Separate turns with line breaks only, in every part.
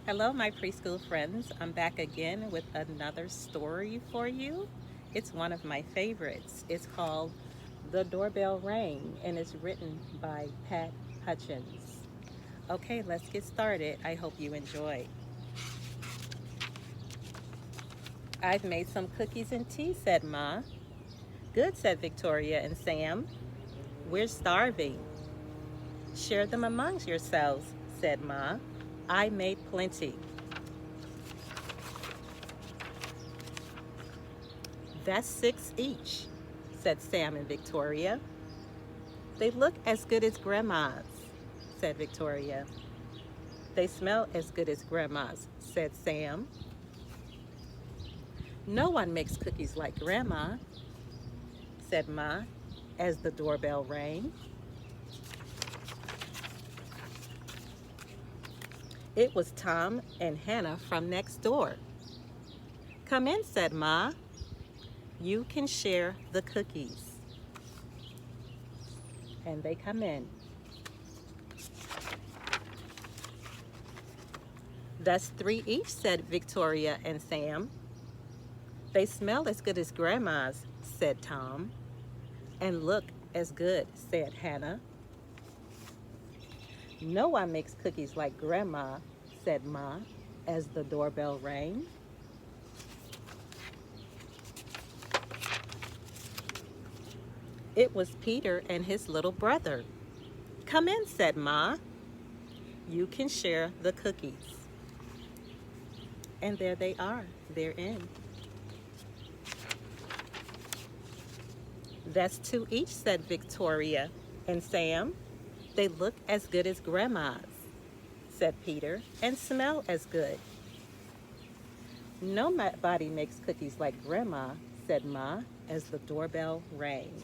Hello, my preschool friends. I'm back again with another story for you. It's one of my favorites. It's called The Doorbell Rang and it's written by Pat Hutchins. Okay, let's get started. I hope you enjoy. I've made some cookies and tea, said Ma. Good, said Victoria and Sam. We're starving. Share them amongst yourselves, said Ma. I made plenty. That's 6 each, said Sam and Victoria. They look as good as Grandma's, said Victoria. They smell as good as Grandma's, said Sam. No one makes cookies like Grandma, said Ma, as the doorbell rang. It was Tom and Hannah from next door. Come in, said Ma. You can share the cookies. And they come in. That's 3 each, said Victoria and Sam. They smell as good as Grandma's, said Tom. And look as good, said Hannah. No one makes cookies like Grandma, said Ma, as the doorbell rang. It was Peter and his little brother. Come in, said Ma. You can share the cookies. And there they are. They're in. That's 2 each, said Victoria and Sam. They look as good as Grandma's, said Peter, and smell as good. Nobody makes cookies like Grandma, said Ma, as the doorbell rang.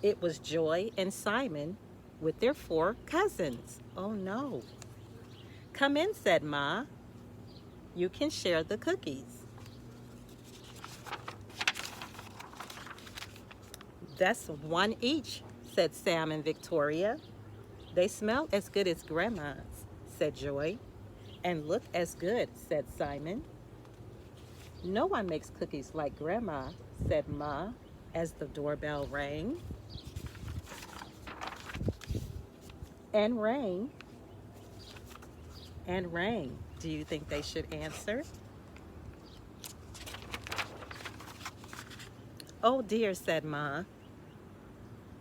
It was Joy and Simon with their 4 cousins. Oh no. Come in, said Ma. You can share the cookies. That's 1 each, said Sam and Victoria. They smell as good as Grandma's, said Joy. And look as good, said Simon. No one makes cookies like Grandma, said Ma, as the doorbell rang. And rang. And rang. Do you think they should answer? Oh dear, said Ma,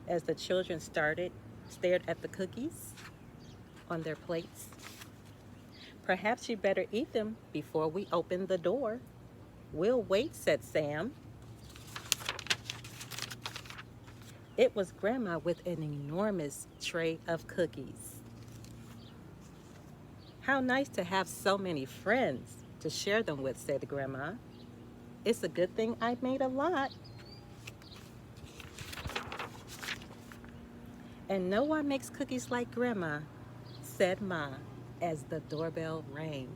as the children stared at the cookies on their plates. Perhaps you better eat them before we open the door. We'll wait, said Sam. It was Grandma with an enormous tray of cookies. How nice to have so many friends to share them with, said Grandma. It's a good thing I made a lot. And no one makes cookies like Grandma, said Ma, as the doorbell rang.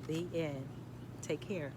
The end. Take care.